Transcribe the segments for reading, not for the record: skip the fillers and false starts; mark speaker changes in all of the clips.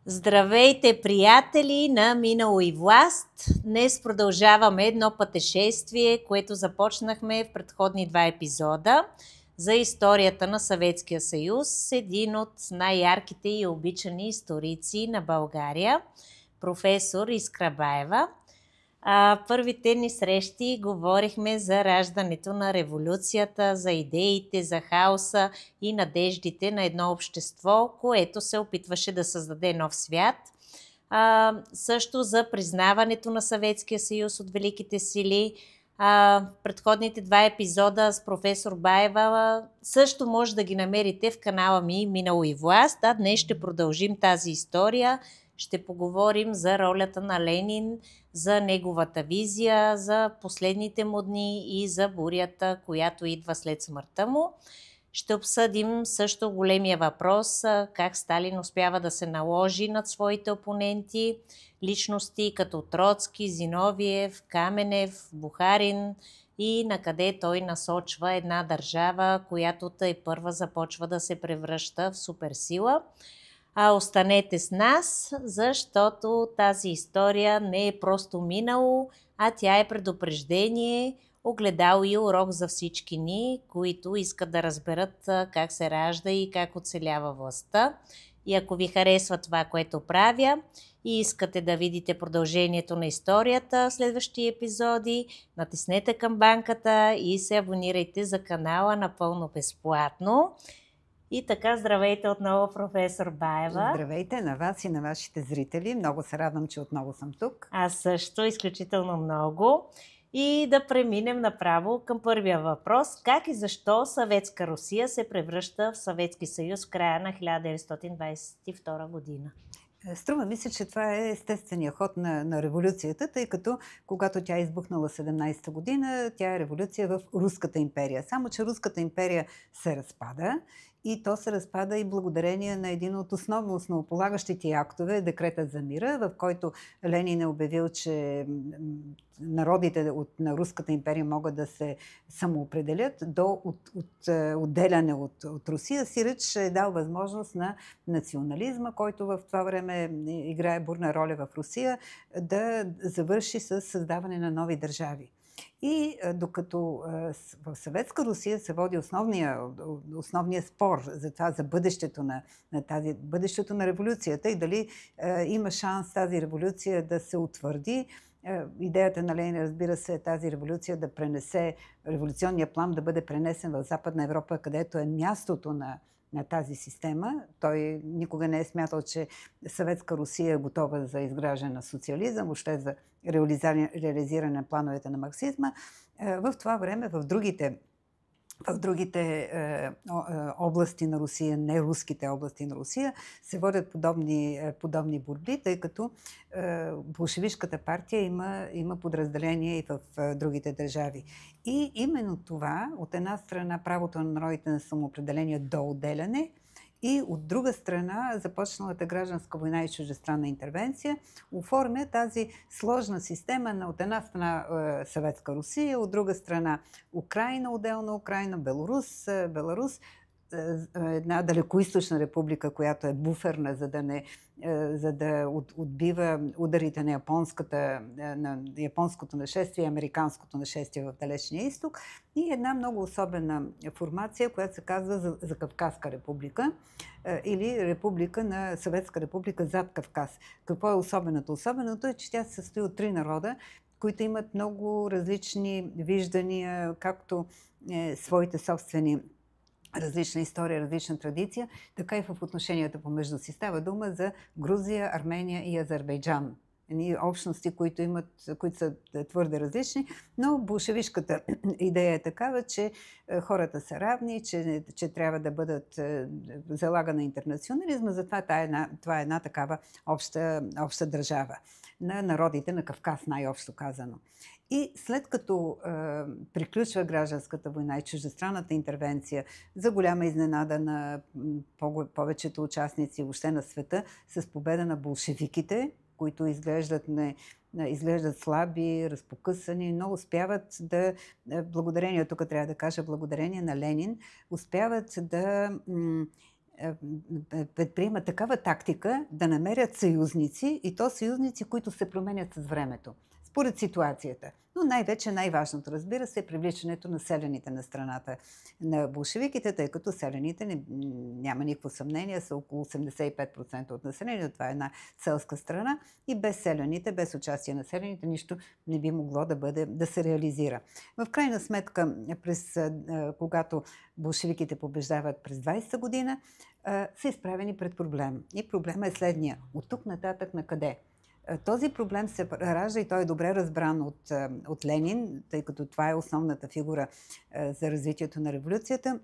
Speaker 1: Здравейте, приятели на Минало и власт! Днес продължаваме едно пътешествие, което започнахме в предходни два епизода за историята на Съветския съюз. Един от най-ярките и обичани историци на България, професор Искра Баева. Първите ни срещи говорихме за раждането на революцията, за идеите, за хаоса и надеждите на едно общество, което се опитваше да създаде нов свят. Също за признаването на Съветския съюз от великите сили. Предходните два епизода с професор Баева също може да ги намерите в канала ми Минало и власт. Днес ще продължим тази история. Ще поговорим за ролята на Ленин, за неговата визия, за последните му дни и за бурята, която идва след смъртта му. Ще обсъдим също големия въпрос как Сталин успява да се наложи над своите опоненти, личности като Троцки, Зиновиев, Каменев, Бухарин и на къде той насочва една държава, която тепърва започва да се превръща в суперсила. Останете с нас, защото тази история не е просто минало, а тя е предупреждение, огледало и урок за всички ни, които искат да разберат как се ражда и как оцелява властта. И ако ви харесва това, което правя и искате да видите продължението на историята в следващи епизоди, натиснете камбанката и се абонирайте за канала напълно безплатно. И така, здравейте отново, професор Баева.
Speaker 2: Здравейте на вас и на вашите зрители. Много се радвам, че отново съм тук.
Speaker 1: Аз също, изключително много. И да преминем направо към първия въпрос. Как и защо Съветска Русия се превръща в Съветски съюз в края на 1922 година?
Speaker 2: Струва ми се, че това е естественият ход на революцията, тъй като когато тя е избухнала 17-та година, тя е революция в Руската империя. Само че Руската империя се разпада и то се разпада и благодарение на един от основополагащите актове, декретът за мира, в който Ленин е обявил, че народите на Руската империя могат да се самоопределят до отделяне от Русия. Сиреч е дал възможност на национализма, който в това време играе бурна роля в Русия, да завърши с създаване на нови държави. И докато в Съветска Русия се води основния спор за това, за бъдещето на революцията и дали има шанс тази революция да се утвърди. Идеята на Ленин, разбира се, е тази революция да пренесе, революционния план да бъде пренесен в Западна Европа, където е мястото на тази система. Той никога не е смятал, че Съветска Русия е готова за изграждане на социализъм, въобще за реализиране на плановете на марксизма. В това време в другите области на Русия, не руските области на Русия, се водят подобни борби, тъй като болшевишката партия има подразделение и в другите държави. И именно това, от една страна правото на народите на самоопределение до отделяне, и от друга страна започналата гражданска война и чуждестранна интервенция оформя тази сложна система на от една страна Съветска Русия, от друга страна Украйна, отделна Украйна, Беларус, една далекоизточна република, която е буферна, за да отбива ударите на японското нашествие и американското нашествие в Далечния изток, и една много особена формация, която се казва за Кавказска република или Съветска република зад Кавказ. Какво е особеното? Особеното е, че тя се състои от три народа, които имат много различни виждания, както своите собствени различна история, различна традиция, така и в отношенията помежду си. Става дума за Грузия, Армения и Азербайджан. Общности, които са твърде различни, но болшевишката идея е такава, че хората са равни, че трябва да бъдат залага на интернационализма, затова това е една такава обща държава на народите на Кавказ, най-общо казано. И след като приключва гражданската война и чуждестранната интервенция, за голяма изненада на повечето участници въобще на света, с победа на болшевиките, които изглеждат слаби, разпокъсани, но успяват благодарение на Ленин, успяват да предприемат такава тактика да намерят съюзници, и то съюзници, които се променят с времето, според ситуацията. Но най-вече най-важното, разбира се, е привличането на селяните на страната на болшевиките, тъй като селяните, няма никакво съмнение, са около 85% от населението. Това е една селска страна и без селяните, без участие на селяните, нищо не би могло да се реализира. В крайна сметка, когато болшевиките побеждават през 20-та година, са изправени пред проблем. И проблема е следния. От тук нататък на къде? Този проблем се ражда и той е добре разбран от Ленин, тъй като това е основната фигура за развитието на революцията.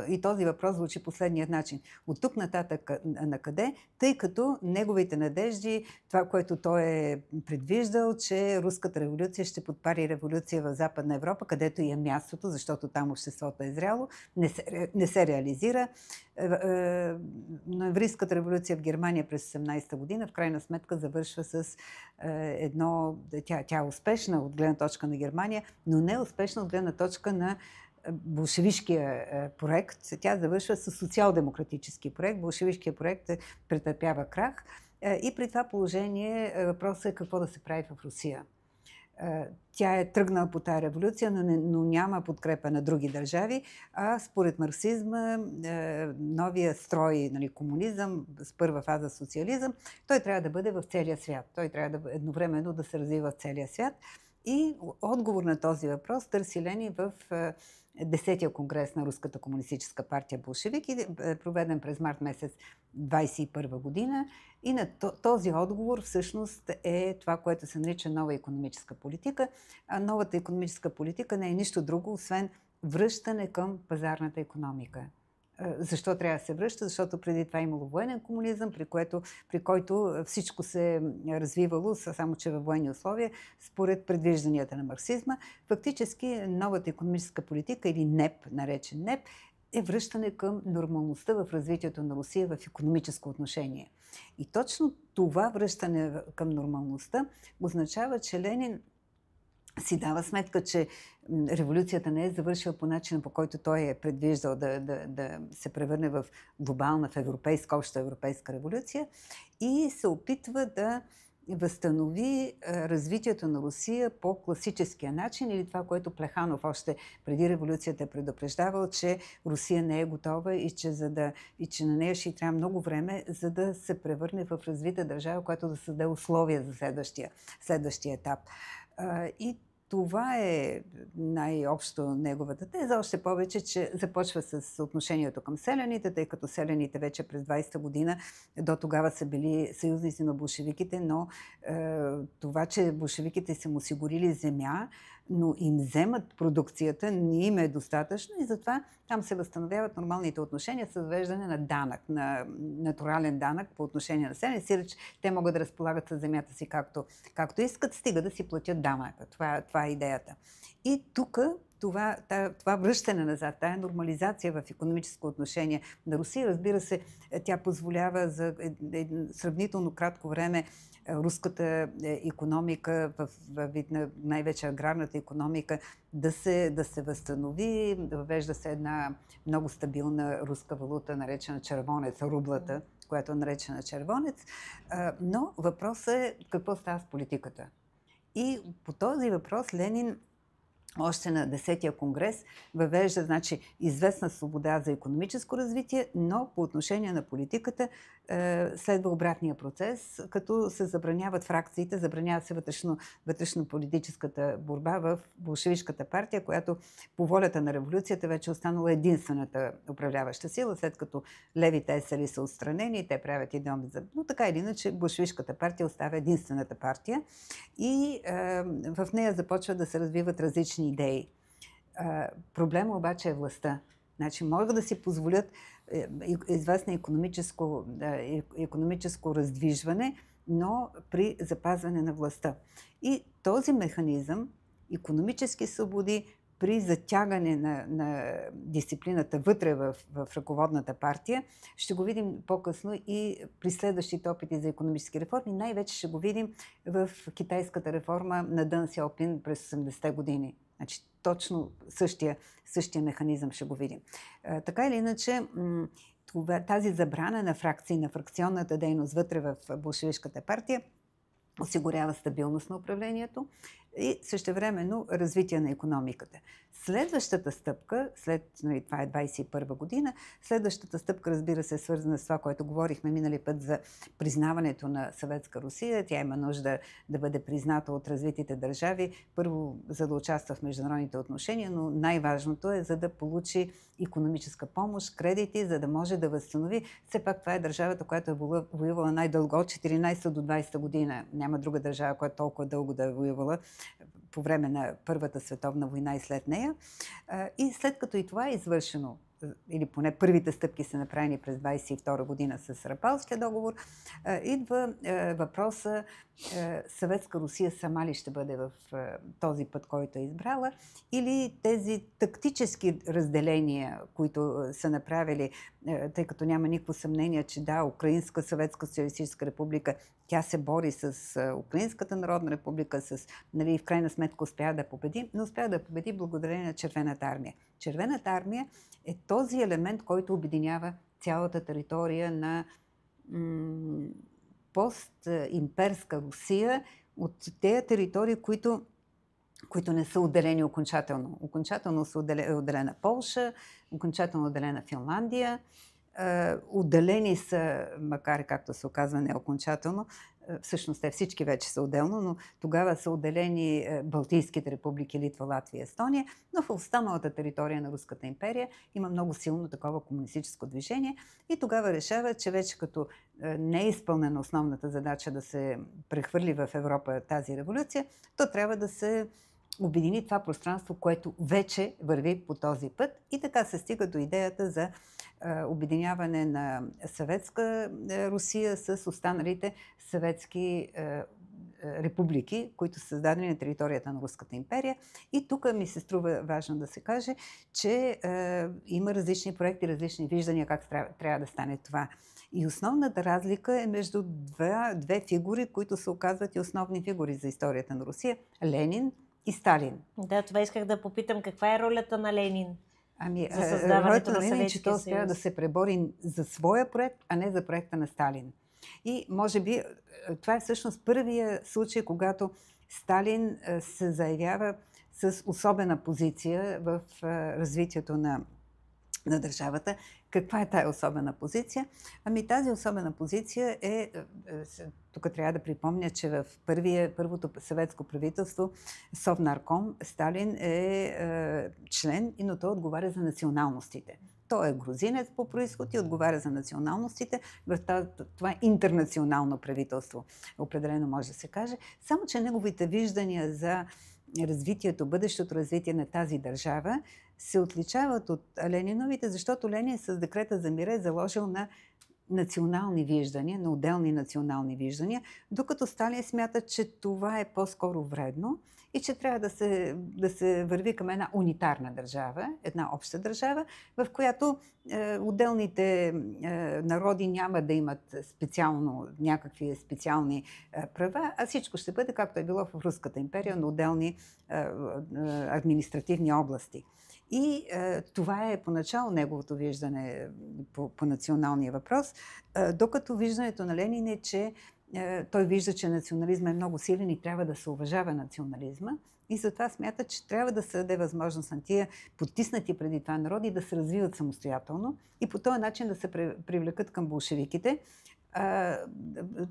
Speaker 2: И този въпрос звучи последният начин. От тук нататък на къде? Тъй като неговите надежди, това, което той е предвиждал, че руската революция ще подпари революция в Западна Европа, където и е мястото, защото там обществото е зряло, не се реализира. Ноемврийската революция в Германия през 18-та година в крайна сметка завършва с тя е успешна от гледна точка на Германия, но не успешна от гледна точка на болшевишкия проект. Тя завършва с социал-демократически проект. Болшевишкия проект претърпява крах. И при това положение въпросът е какво да се прави в Русия. Тя е тръгнала по тази революция, но няма подкрепа на други държави, а според марксизма, новия строй, комунизъм, с първа фаза социализъм, той трябва да бъде в целия свят. Той трябва да едновременно да се развива в целия свят. И отговор на този въпрос търси Ленин в 10-я конгрес на Руската комунистическа партия болшевики, проведен през март месец 1921 година. И на този отговор всъщност е това, което се нарича нова икономическа политика. А новата икономическа политика не е нищо друго, освен връщане към пазарната икономика. Защо трябва да се връща? Защото преди това имало военен комунизъм, при който всичко се е развивало, само че във военни условия, според предвижданията на марксизма. Фактически новата икономическа политика, или НЕП, наречен НЕП, е връщане към нормалността в развитието на Русия в икономическо отношение. И точно това връщане към нормалността означава, че Ленин си дава сметка, че революцията не е завършила по начина, по който той е предвиждал да се превърне в глобална, в европейска, обща европейска революция, и се опитва да възстанови развитието на Русия по класическия начин, или това, което Плеханов още преди революцията е предупреждавал, че Русия не е готова и че на нея ще трябва много време, за да се превърне в развита държава, която да създаде условия за следващия етап. И това е най-общо неговата теза, още повече, че започва с отношението към селяните, тъй като селяните вече през 20-та година до тогава са били съюзници на болшевиките, но това, че болшевиките са му осигурили земя, но им вземат продукцията, не им е достатъчно, и затова там се възстановяват нормалните отношения с въвеждане на данък, на натурален данък по отношение на селяните. Сиреч те могат да разполагат с земята си както искат, стига да си платят данъка. Това е идеята. И тук това връщане назад, тая нормализация в икономическо отношение на Русия, разбира се, тя позволява за сравнително кратко време руската икономика, в вид на най-вече аграрната икономика, да се възстанови, да въвежда се една много стабилна руска валута, наречена червонец, рублата, която е наречена червонец. Но въпросът е какво става с политиката. И по този въпрос Ленин още на 10-я конгрес въвежда известна свобода за икономическо развитие, но по отношение на политиката следва обратния процес, като се забраняват фракциите, забранява се вътрешно-политическата борба в болшевишката партия, която по волята на революцията вече останала единствената управляваща сила, след като левите есери са отстранени, те правят идеоми за... Но така или иначе болшевишката партия остава единствената партия и в нея започват да се развиват различни идеи. Проблема обаче е властта. Могат да си позволят известно икономическо раздвижване, но при запазване на властта. И този механизъм, икономически свободи, при затягане на дисциплината вътре в ръководната партия, ще го видим по-късно и при следващите опити за икономически реформи. Най-вече ще го видим в китайската реформа на Дън Сяопин през 80-те години. Значи, точно същия механизъм ще го видим. Така или иначе, тази забрана на фракции, на фракционната дейност вътре в болшевишката партия осигурява стабилност на управлението и същевременно развитие на икономиката. Следващата стъпка, това е 21 година, следващата стъпка, разбира се, е свързана с това, което говорихме минали път за признаването на Съветска Русия. Тя има нужда да бъде призната от развитите държави. Първо, за да участва в международните отношения, но най-важното е за да получи икономическа помощ, кредити, за да може да възстанови. Все пак това е държавата, която е воювала най-дълго от 14 до 20 година. Няма друга държава, която толкова дълго да е воювала по време на Първата световна война и след нея. И след като и това е извършено, или поне първите стъпки са направени през 1922 година с Рапалския договор, идва въпроса Съветска Русия сама ли ще бъде в този път, който е избрала, или тези тактически разделения, които са направили, тъй като няма никакво съмнение, че да, Украинска Съветска социалистическа република, тя се бори с Украинската народна република, нали, в крайна сметка успя да победи, но успя да победи благодарение на Червената армия. Червената армия е този елемент, който обединява цялата територия на постимперска Русия от тези територии, които не са отделени окончателно. Окончателно са отделена Полша, окончателно отделена Финландия, отделени са, макар и както се оказва не окончателно, всъщност те всички вече са отделно, но тогава са отделени Балтийските републики, Литва, Латвия, Естония, но в останалата територия на Руската империя има много силно такова комунистическо движение и тогава решава, че вече като не е изпълнена основната задача да се прехвърли в Европа тази революция, то трябва да се обедини това пространство, което вече върви по този път и така се стига до идеята за обединяване на Съветска Русия с останалите съветски републики, които са създадени на територията на Руската империя. И тук ми се струва важно да се каже, че има различни проекти, различни виждания как трябва да стане това. И основната разлика е между две фигури, които се оказват и основни фигури за историята на Русия – Ленин и Сталин.
Speaker 1: Да, това исках да попитам. Каква е ролята на Ленин?
Speaker 2: За създаването на Ленин, че той успя да се пребори за своя проект, а не за проекта на Сталин. И може би това е всъщност първия случай, когато Сталин се заявява с особена позиция в развитието на държавата. Каква е тая особена позиция? Тази особена позиция е, тук трябва да припомня, че в първото съветско правителство, Совнарком, Сталин е член, но той отговаря за националностите. Той е грузинец по произход и отговаря за националностите в това интернационално правителство. Определено може да се каже. Само че неговите виждания за развитието, бъдещото развитие на тази държава се отличават от Лениновите, защото Ленин с декрета за мира е заложил на национални виждания, на отделни национални виждания, докато Сталин смята, че това е по-скоро вредно и че трябва да се върви към една унитарна държава, една обща държава, в която отделните народи няма да имат някакви специални права, а всичко ще бъде както е било в Руската империя на отделни административни области. И това е поначало неговото виждане по националния въпрос, докато виждането на Ленин е, че той вижда, че национализма е много силен и трябва да се уважава национализма. И затова смята, че трябва да се даде възможност на тия потиснати преди това народи да се развиват самостоятелно и по този начин да се привлекат към болшевиките,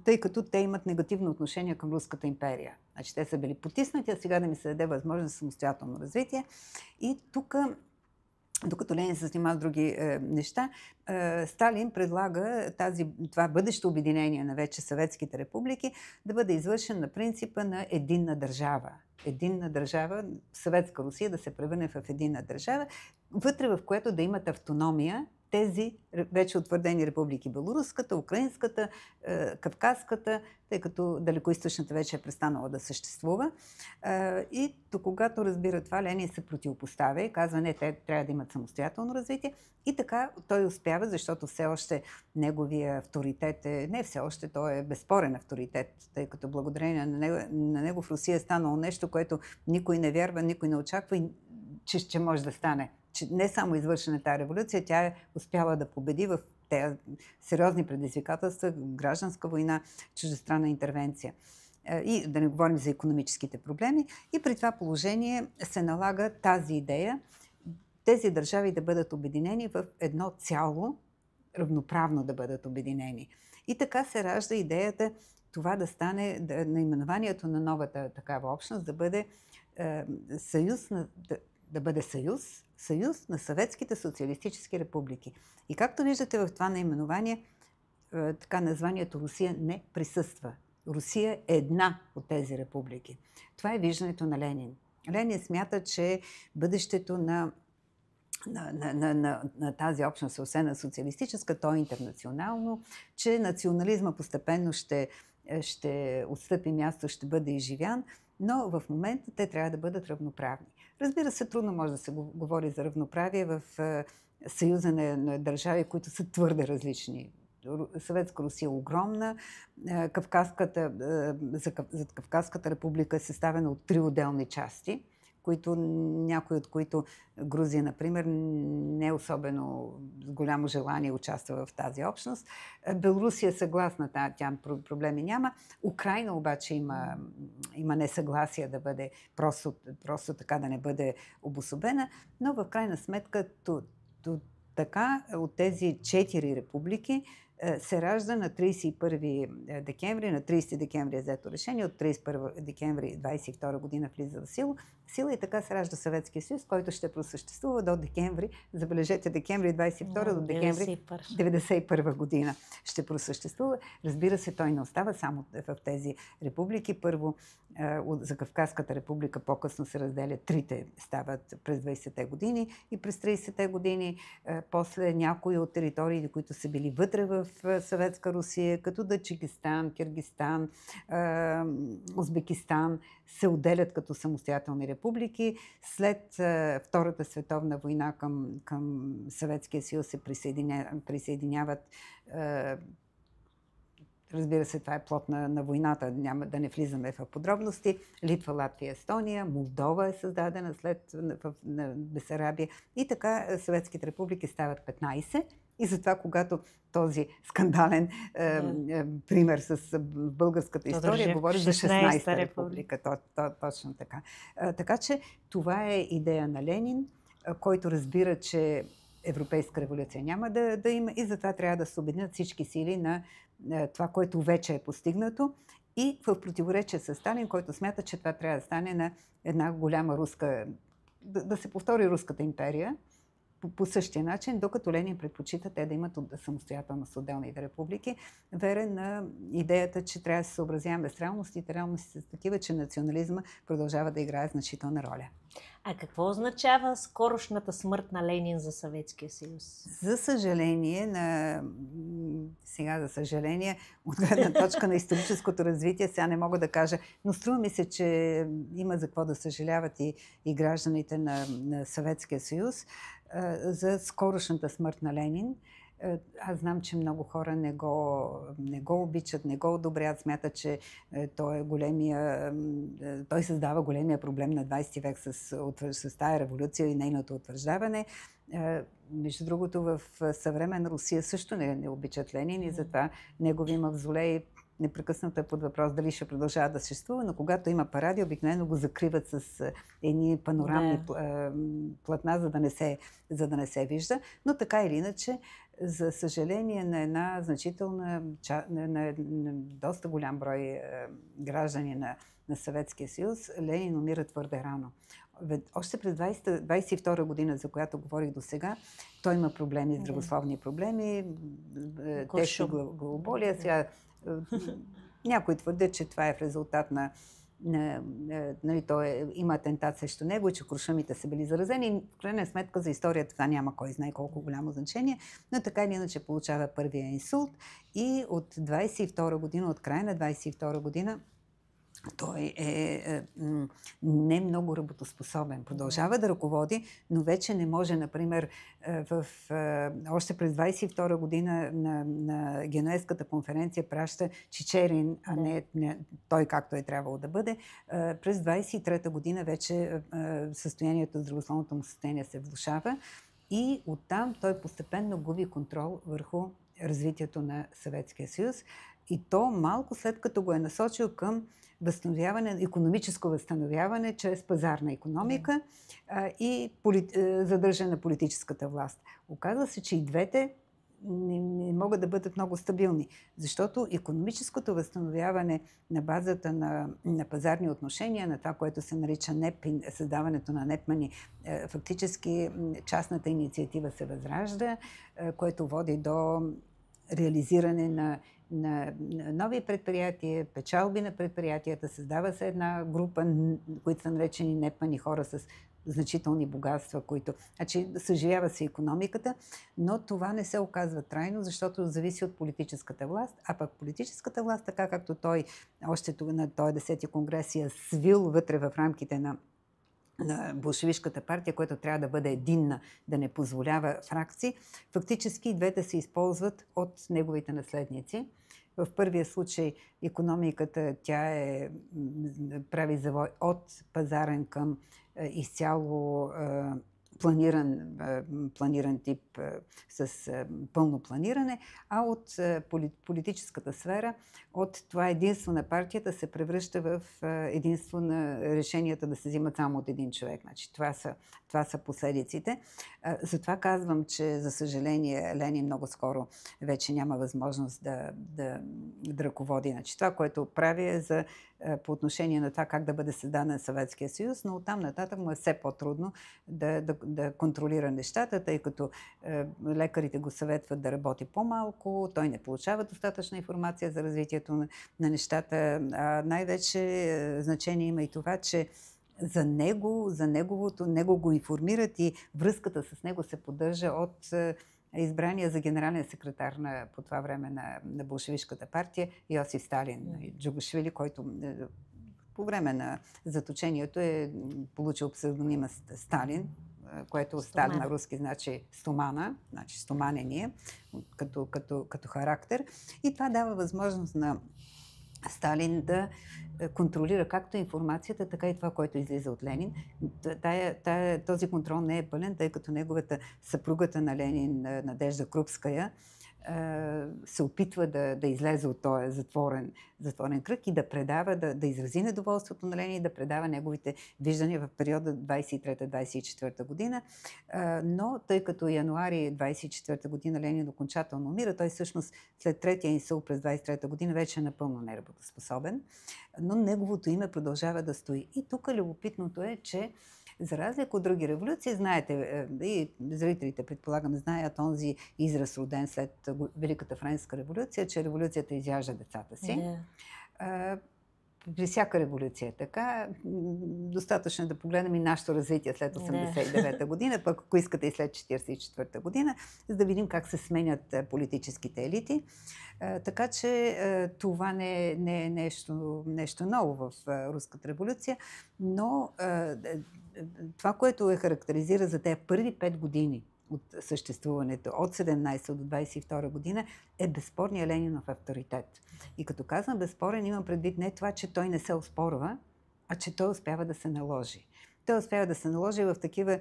Speaker 2: тъй като те имат негативно отношение към Руската империя. Значи те са били потиснати, а сега да ми се даде възможност за самостоятелно развитие. И тук, докато Ленин се занимава с други неща, Сталин предлага това бъдещо обединение на вече съветските републики да бъде извършен на принципа на единна държава. Единна държава, Съветска Русия да се превърне в единна държава, вътре в което да имат автономия тези вече утвърдени републики. Белоруската, украинската, кавказската, тъй като далекоизточната вече е престанала да съществува. И до когато разбира това, Ленин се противопоставя и казва, не, те трябва да имат самостоятелно развитие. И така той успява, защото все още неговия авторитет не все още, той е безспорен авторитет, тъй като благодарение на него в Русия е станало нещо, което никой не вярва, никой не очаква и че може да стане. Че не само извършена тази революция, тя е успяла да победи в тези сериозни предизвикателства, гражданска война, чуждестранна интервенция. И да не говорим за икономическите проблеми. И при това положение се налага тази идея, тези държави да бъдат обединени в едно цяло, равноправно да бъдат обединени. И така се ражда идеята това да стане, наименованието на новата такава общност да бъде съюз на съветските социалистически републики. И както виждате в това наименование, така названието Русия не присъства. Русия е една от тези републики. Това е виждането на Ленин. Ленин смята, че бъдещето на тази общност, освен на социалистическа, то е интернационално, че национализма постепенно ще отстъпи място, ще бъде изживян, но в момента те трябва да бъдат равноправни. Разбира се, трудно може да се говори за равноправие в съюза на държави, които са твърде различни. Съветска Русия е огромна, за Кавказската република е съставена от 3 отделни части, някои от които Грузия, например, не е особено с голямо желание участва в тази общност. Белорусия е съгласна, тя проблеми няма. Украйна обаче има несъгласие да бъде просто така да не бъде обособена, но в крайна сметка така от тези 4 републики се ражда на 31 декември, на 30 декември е взето решение, от 31 декември 1922 година влиза в сила и така се ражда Съветския съюз, който ще просъществува до декември, забележете, декември 22 до декември 1991 година ще просъществува. Разбира се, той не остава само в тези републики. Първо за Кавказската република по-късно се разделят, 3-те стават през 20-те години и през 30-те години. После някои от териториите, които са били вътре в Съветска Русия, като Таджикистан, Киргизстан, Узбекистан, се отделят като самостоятелни републики. След Втората световна война към Съветския съюз се присъединяват. Разбира се, това е плод на войната, няма да не влизаме в подробности. Литва, Латвия, Естония, Молдова е създадена след в Бесарабия. И така съветските републики стават 15. И затова, когато този скандален пример с българската история говори за 16-та република. Точно така. Така че това е идея на Ленин, който разбира, че европейска революция няма да има и затова трябва да се обединят всички сили на това, което вече е постигнато и в противоречие с Сталин, който смята, че това трябва да стане на една голяма руска, да се повтори Руската империя по същия начин, докато Ленин предпочита те да имат самостоятелност отделните републики, верен на идеята, че трябва да се съобразяваме с реалностите. Реалностите са такива, че национализма продължава да играе значителна роля.
Speaker 1: А какво означава скорошната смърт на Ленин за Съветския съюз?
Speaker 2: За съжаление, от гледна точка на историческото развитие, сега не мога да кажа, но струва ми се, че има за какво да съжаляват и гражданите на Съветския съюз за скорошната смърт на Ленин. Аз знам, че много хора не го обичат, не го одобрят, смятат, че той създава големия проблем на 20 век с тая революция и нейното утвърждаване. Между другото, в съвременна Русия също не обичат Ленин и затова неговия мавзолей непрекъснато е под въпрос дали ще продължава да съществува, но когато има паради, обикновено го закриват с едни панорамни платна, за да не се вижда. Но така или иначе, за съжаление на една значителна, на доста голям брой граждани на Съветския съюз, Ленин умира твърде рано. Още през 22 година, за която говорих до сега, той има проблеми, здравословни проблеми, тежки главоболия. Сега някои твърдят, че това е в резултат на нали, има атентат срещу него и че куршумите са били заразени. В крайна сметка за историята това няма кой знае колко голямо значение, но така или иначе получава първия инсулт и от 22 година, от края на 22 година, той е не много работоспособен. Продължава да ръководи, но вече не може, например, още през 22 година на Генуезската конференция праща Чичерин, а не той както е трябвало да бъде. През 23 година вече състоянието, здравословното му състояние се влошава и оттам той постепенно губи контрол върху развитието на Съветския съюз. И то малко след като го е насочил към икономическо възстановяване чрез пазарна икономика и задържане на политическата власт. Оказва се, че и двете не могат да бъдат много стабилни, защото икономическото възстановяване на базата на пазарни отношения, на това, което се нарича НЕП, създаването на НЕП-мани, фактически частната инициатива се възражда, което води до реализиране на нови предприятия, печалби на предприятията, създава се една група, които са наречени НЕП-мани, хора с значителни богатства, които... Значи, съживява се икономиката, но това не се оказва трайно, защото зависи от политическата власт, а пък политическата власт, така както той още на този 10-ти конгрес е свил вътре в рамките на болшевишката партия, която трябва да бъде единна, да не позволява фракции, фактически двете се използват от неговите наследници. В първия случай икономиката прави завой от пазарен към изцяло планиран тип с пълно планиране, а от политическата сфера, от това единство на партията се превръща в единство на решенията да се взимат само от един човек. Значи, това са последиците. Затова казвам, че за съжаление Ленин много скоро вече няма възможност да ръководи. Значи, това, което прави е по отношение на това как да бъде създаден Съветския съюз, но оттам нататък му е все по-трудно да контролира нещата, тъй като лекарите го съветват да работи по-малко, той не получава достатъчна информация за развитието на нещата. Най-вече значение има и това, че за него го информират и връзката с него се поддържа от избрания за генерален секретар по това време на болшевишката партия Йосиф Сталин, Джугашвили, който по време на заточението е получил псевдонима Сталин, което Сталин на руски значи стомана, значи стоманение като характер. И това дава възможност на Сталин да контролира както информацията, така и това, което излиза от Ленин. Този контрол не е пълен, тъй като неговата съпругата на Ленин, Надежда Крупская, се опитва да излезе от този затворен кръг и да предава, да изрази недоволството на Ленин и да предава неговите виждания в периода 23-24 година. Но тъй като януари 24 година Ленин окончателно умира, той всъщност след третия инсулт през 23 година вече е напълно неработоспособен, но неговото име продължава да стои. И тук любопитното е, че за разлика от други революции, знаете, и зрителите, предполагам, знаят онзи израз роден след Великата френска революция, че революцията изяжда децата си. При всяка революция е така. Достатъчно е да погледнем и нашето развитие след 89-та година, пък ако искате и след 44-та година, за да видим как се сменят политическите елити. Така че това не е нещо ново в Руската революция, но това, което характеризира за тези първи 5 години от съществуването, от 17 до 22 година, е безспорния Ленинов авторитет. И като казвам безспорен, имам предвид не това, че той не се оспорва, а че той успява да се наложи. Той успява да се наложи в такива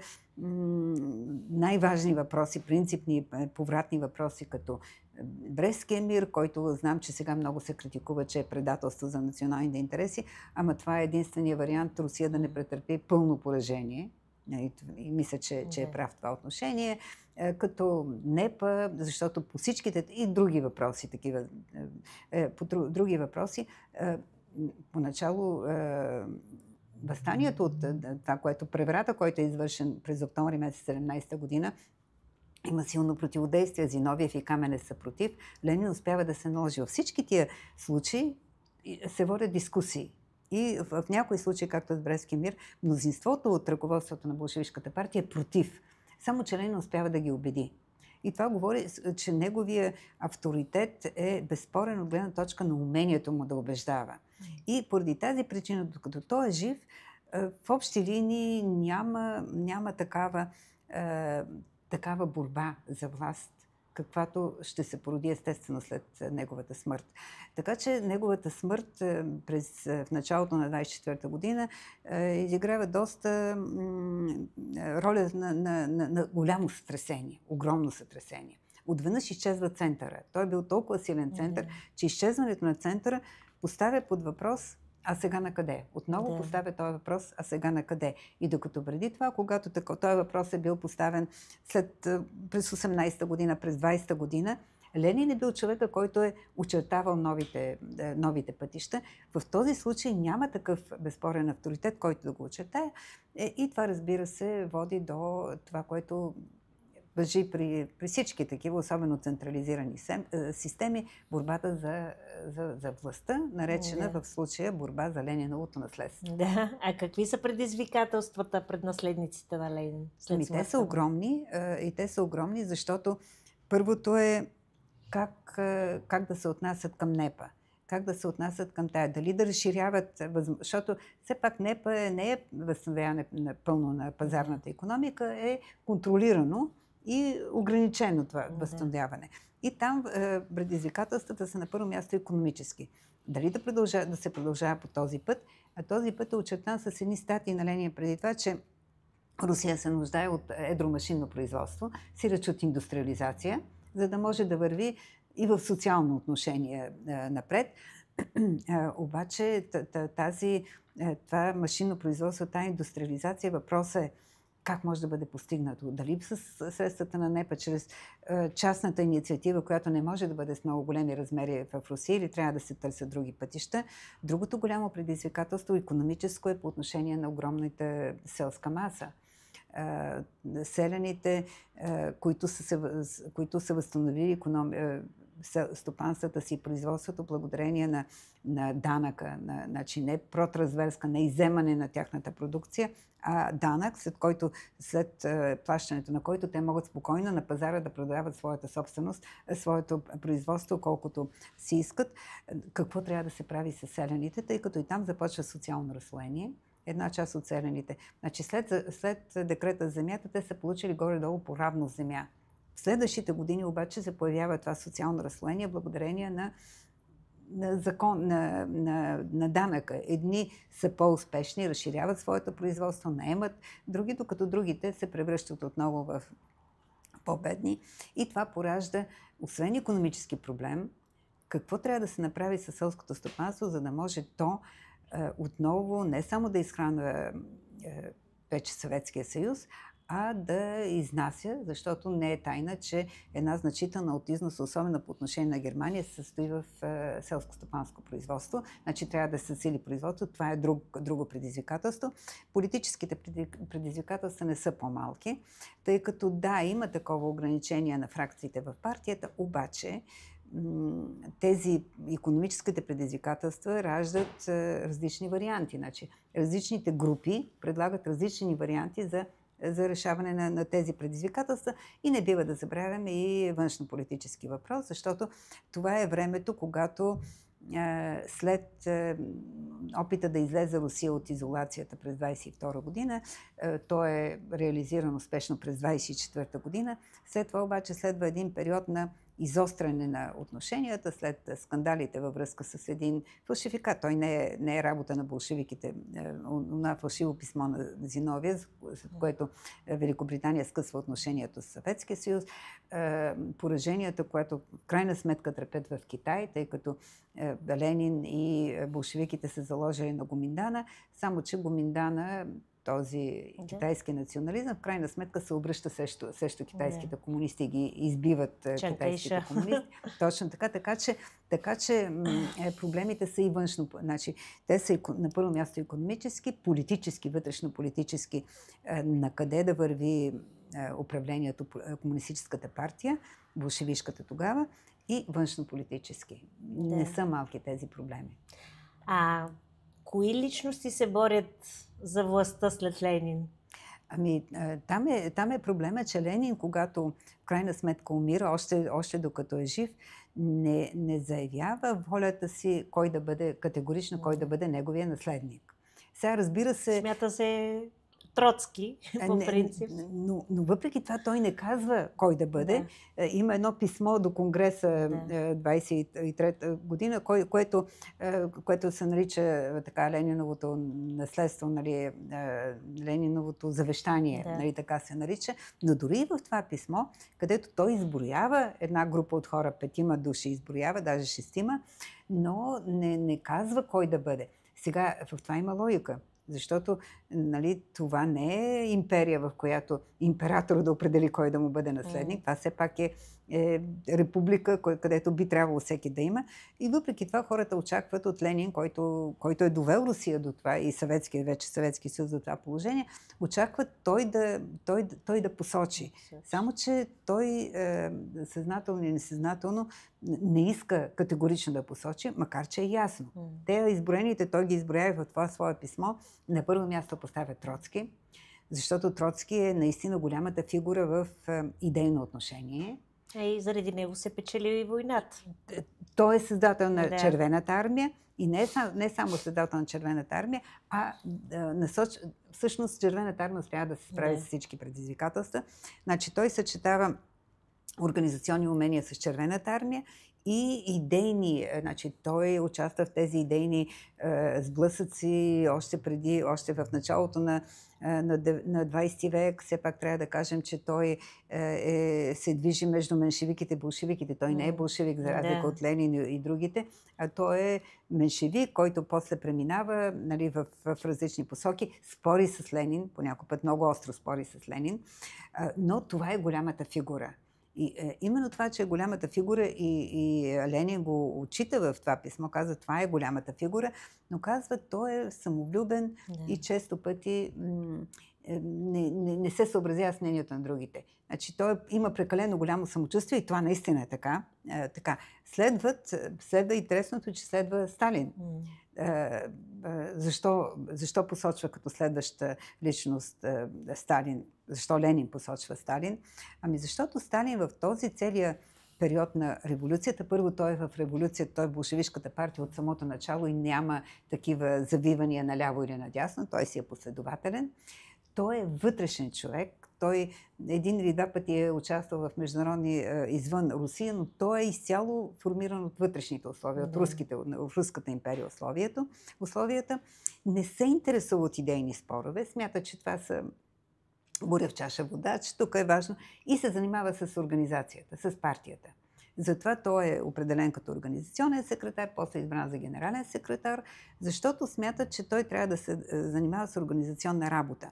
Speaker 2: най-важни въпроси, принципни, повратни въпроси, като Брестския мир, който знам, че сега много се критикува, че е предателство за националните интереси, ама това е единствения вариант Русия да не претърпи пълно поражение. И мисля, че е прав в това отношение. Като НЕПА, защото по всичките и други въпроси, други въпроси, поначало възстанието от това, преврата, който е извършен през октомври месец 17 година, има силно противодействие. Зиновиев и Каменев са против. Ленин успява да се наложи. Във всички тия случаи се водят дискусии. И в някои случаи, както с Брестския мир, мнозинството от ръководството на болшевишката партия е против. Само че Ленин успява да ги убеди. И това говори, че неговия авторитет е безспорен от гледна точка на умението му да убеждава. И поради тази причина, докато той е жив, в общи линии няма такава борба за власт, каквато ще се породи естествено след неговата смърт. Така че неговата смърт в началото на 24-та година изиграва доста роля на голямо сътресение, огромно сътресение. Отведнъж изчезва центъра. Той е бил толкова силен център, че изчезването на центъра поставя под въпрос: а сега на къде? Отново поставя този въпрос: а сега на къде? И докато преди това, когато този въпрос е бил поставен през 18-та година, през 20-та година, Ленин е бил човека, който е очертавал новите пътища. В този случай няма такъв безспорен авторитет, който да го очертае. И това, разбира се, води до това, което важи при всички такива, особено централизирани системи, борбата за властта, наречена в случая борба за Лениновото наследство.
Speaker 1: Да. А какви са предизвикателствата пред наследниците на Ленин?
Speaker 2: Те са огромни. И те са огромни, защото първото е как да се отнасят към НЕП-а. Как да се отнасят към тая. Дали да разширяват, защото все пак НЕП-а не е възстановяване пълно на пазарната икономика, е контролирано и ограничено това възстановяване. И там предизвикателствата са на първо място икономически. Дали да се продължава по този път, а този път е очертан с едни статии на Ленин преди това, че Русия се нуждае от едро машинно производство, сиреч от индустриализация, за да може да върви и в социално отношение напред. Обаче това машинно производство, тази индустриализация, въпросът е как може да бъде постигнато? Дали с средствата на НЕП-а, чрез частната инициатива, която не може да бъде с много големи размери в Русия, или трябва да се търсят други пътища? Другото голямо предизвикателство, икономическо, е по отношение на огромната селска маса. Селяните, които са възстановили стопанствата си и производството благодарение на данъка, значи не протразверска, не изземане на тяхната продукция, а данък, след плащането на който те могат спокойно на пазара да продават своята собственост, своето производство, колкото си искат. Какво трябва да се прави с селяните, тъй като и там започва социално разслоение. Една част от селяните. Значи след декрета за земята, те са получили горе-долу по равно земя. В следващите години обаче се появява това социално разслоение благодарение на закон, на данъка. Едни са по-успешни, разширяват своето производство, наемат други, докато другите се превръщат отново в по-бедни. И това поражда, освен икономически проблем, какво трябва да се направи със селското стопанство, за да може то отново не само да изхранва вече Съветския съюз, а да изнася, защото не е тайна, че една значителна от износа, особено по отношение на Германия, се състои в селско-стопанско производство. Значи трябва да се сили производство. Това е друго предизвикателство. Политическите предизвикателства не са по-малки, тъй като да, има такова ограничение на фракциите в партията, обаче тези икономическите предизвикателства раждат различни варианти. Значи, различните групи предлагат различни варианти за решаване на тези предизвикателства и не бива да забравяме и външнополитически въпрос, защото това е времето, когато след опита да излезе Русия от изолацията през 1922 година, то е реализирано успешно през 1924 година. След това обаче следва един период на изостряне на отношенията след скандалите във връзка с един фалшификат. Той не е работа на болшевиките. На фалшиво писмо на Зиновия, с което Великобритания скъсва отношението с Съветския съюз. Пораженията, което в крайна сметка търпят в Китай, тъй като Ленин и болшевиките се заложили на Гоминдана, само че Гоминдана, този китайски национализъм, в крайна сметка се обръща срещу китайските комунисти и ги избиват китайските комунисти. Точно така. Така че проблемите са и външно. Значи, те са на първо място икономически, политически, вътрешно-политически, на къде да върви управлението, комунистическата партия, болшевишката тогава, и външно-политически. Не са малки тези проблеми.
Speaker 1: Кои личности се борят за властта след Ленин?
Speaker 2: Там е проблема, че Ленин, когато в крайна сметка умира, още докато е жив, не заявява волята си кой да бъде, категорично кой да бъде неговия наследник. Сега, разбира се...
Speaker 1: Смята се Троцки, по принцип.
Speaker 2: Но въпреки това той не казва кой да бъде. Да. Има едно писмо до Конгреса 23-та година, което се нарича така Лениновото наследство, нали, Лениновото завещание, нали, така се нарича. Но дори в това писмо, където той изброява една група от хора, 5 души изброява, даже 6, но не казва кой да бъде. Сега, в това има логика. Защото, нали, това не е империя, в която император да определи кой да му бъде наследник. Това все пак е република, където би трябвало всеки да има. И въпреки това хората очакват от Ленин, който е довел Русия до това и Съветски съюз до това положение, очакват той да посочи. Само, че той съзнателно и несъзнателно не иска категорично да посочи, макар че е ясно. Те изброените, той ги изброява в това свое писмо. На първо място поставя Троцки, защото Троцки е наистина голямата фигура в идейно отношение.
Speaker 1: И заради него се печели и войната.
Speaker 2: Той е създател на Червената армия и не само създател на Червената армия, а всъщност Червената армия успява да се справи с всички предизвикателства. Значи той съчетава организационни умения с Червената армия и идейни, значи той участва в тези идейни сблъсъци още в началото на 20 век. Все пак трябва да кажем, че той се движи между меншевиките и болшевиките. Той не е болшевик, за разлика от Ленин и другите, а той е меншевик, който после преминава, нали, в различни посоки, спори с Ленин, понякога път много остро спори с Ленин, но това е голямата фигура. И именно това, че е голямата фигура и Ленин го отчита в това писмо, казва, това е голямата фигура, но казва, той е самовлюбен и често пъти не се съобразява с мнението на другите. Значи той има прекалено голямо самочувствие и това наистина е така. Следва интересното, че следва Сталин. Защо посочва като следваща личност Сталин? Защо Ленин посочва Сталин? Защото Сталин в този целия период на революцията, първо той е в революцията, той е в болшевишката партия от самото начало и няма такива завивания наляво или надясно, той си е последователен. Той е вътрешен човек. Той един или два пъти е участвал в международни извън Русия, но той е изцяло формиран от вътрешните условия, от руската империя условията. Не се интересува от идейни спорове. Смята, че това са буря в чаша вода, че тук е важно и се занимава с организацията, с партията. Затова той е определен като организационен секретар, после избран за генерален секретар, защото смята, че той трябва да се занимава с организационна работа.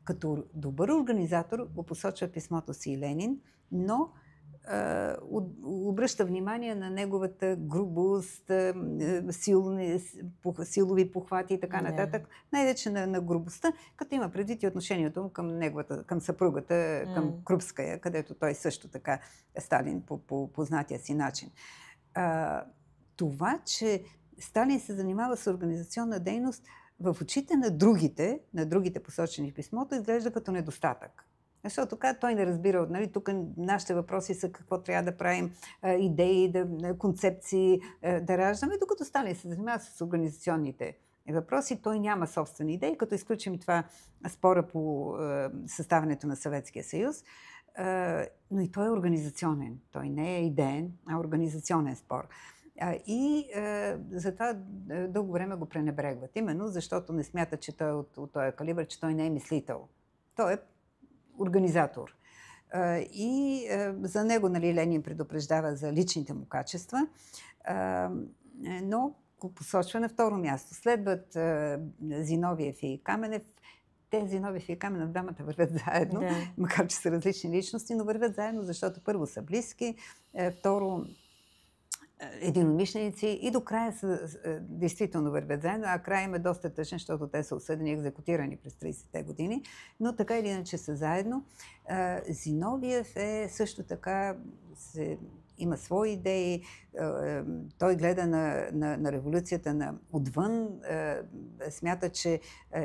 Speaker 2: Като добър организатор го посочва писмото си и Ленин, но обръща внимание на неговата грубост, силови похвати и така нататък. Най-вече на грубостта, като има предвид и отношението му към съпругата, към Крупская, където той също така е Сталин по познатия си начин. Това, че Сталин се занимава с организационна дейност, в очите на другите посочени в писмото, изглежда като недостатък. Защото той не разбира, нали, тук нашите въпроси са какво трябва да правим, идеи, концепции да раждаме, докато Сталин се занимава с организационните въпроси. Той няма собствени идеи, като изключим това спора по съставянето на Съветския съюз, но и той е организационен. Той не е идеен, а организационен спор. И затова дълго време го пренебрегват. Именно защото не смята, че той е от този калибър, че той не е мислител. Той е организатор. И за него, нали, Ленин предупреждава за личните му качества, но го посочва на второ място. Следват Зиновиев и Каменев. Те, Зиновиев и Каменев, двамата вървят заедно, макар че са различни личности, но вървят заедно, защото първо са близки, второ единомишленици и до края действително вървят заедно, а края им е доста тъжен, защото те са осъдени и екзекутирани през 30-те години, но така или иначе са заедно. Зиновиев е също така, има свои идеи, той гледа на революцията отвън, смята, че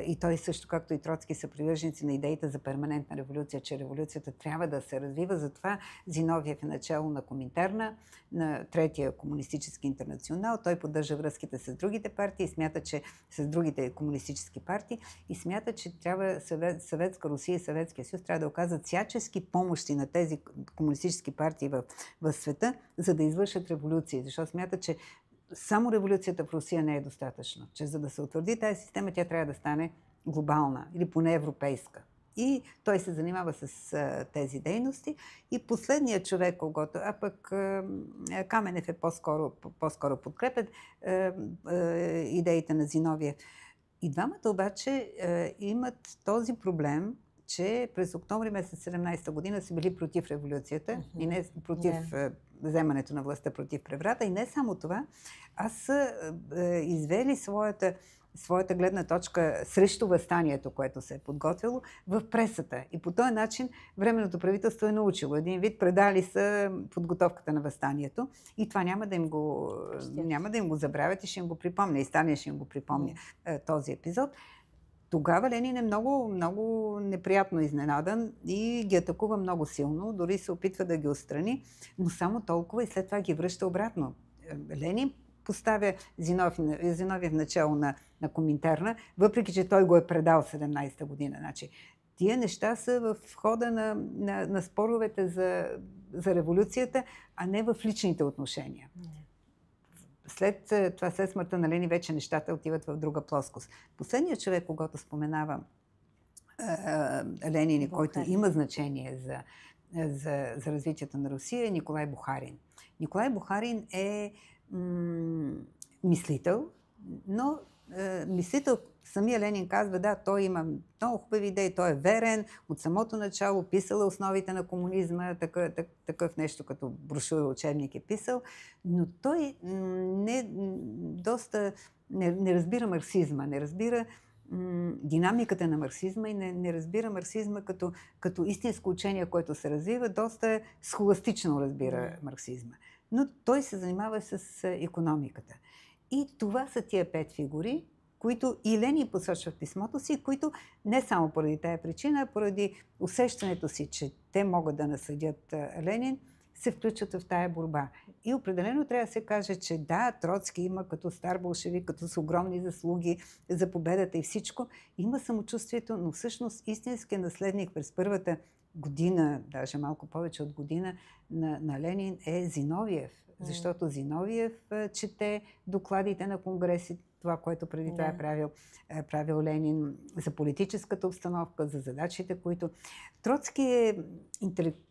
Speaker 2: и той също, както и Троцки, са привърженици на идеята за перманентна революция, че революцията трябва да се развива. Затова Зиновиев е начало на Коминтерна, на Третия комунистически интернационал. Той поддържа връзките с другите партии, смята, че с другите комунистически партии и смята, че трябва Съветска Русия и Съветския съюз трябва да оказват всячески помощи на тези комунистически партии в света, за да извършат революции. Защото смята, че само революцията в Русия не е достатъчно. Че за да се утвърди тази система, тя трябва да стане глобална или поне европейска. И той се занимава с тези дейности. И последният човек, когото, а пък Каменев е по-скоро подкрепят идеите на Зиновиев. И двамата обаче имат този проблем, че през октомври месец 17-та година са били против революцията и не против вземането на властта, против преврата. И не само това, а са извели своята гледна точка срещу въстанието, което се е подготвило в пресата. И по този начин Временното правителство е научило. Един вид предали са подготовката на въстанието и това няма да им го забравят и ще им го припомня. И Сталин ще им го припомня този епизод. Тогава Ленин е много, много неприятно изненадан и ги атакува много силно, дори се опитва да ги отстрани, но само толкова и след това ги връща обратно. Ленин поставя Зиновиев в начало на Коминтерна, въпреки че той го е предал 17-та година. Значи, тия неща са в хода на споровете за революцията, а не в личните отношения. След смъртта на Ленин, вече нещата отиват в друга плоскост. Последният човек, когато споменава Ленин и който има значение за развитието на Русия, е Николай Бухарин. Николай Бухарин е мислител, но мислител, самия Ленин казва, да, той има много хубави идеи, той е верен, от самото начало писал основите на комунизма, такъв нещо като брошура, учебник е писал, но той не разбира марксизма, не разбира динамиката на марксизма и не разбира марксизма като истинско учение, което се развива, доста схоластично разбира марксизма. Но той се занимава с икономиката. И това са тия 5 фигури, които и Ленин посочва в писмото си, които не само поради тая причина, а поради усещането си, че те могат да наследят Ленин, се включат в тая борба. И определено трябва да се каже, че да, Троцки има като стар болшевик, като с огромни заслуги за победата и всичко, има самочувствието, но всъщност истинският наследник през първата година, даже малко повече от година, на Ленин е Зиновиев. Защото Зиновиев чете докладите на конгреси, това, което преди това е правил Ленин, за политическата обстановка, за задачите, които... Троцки е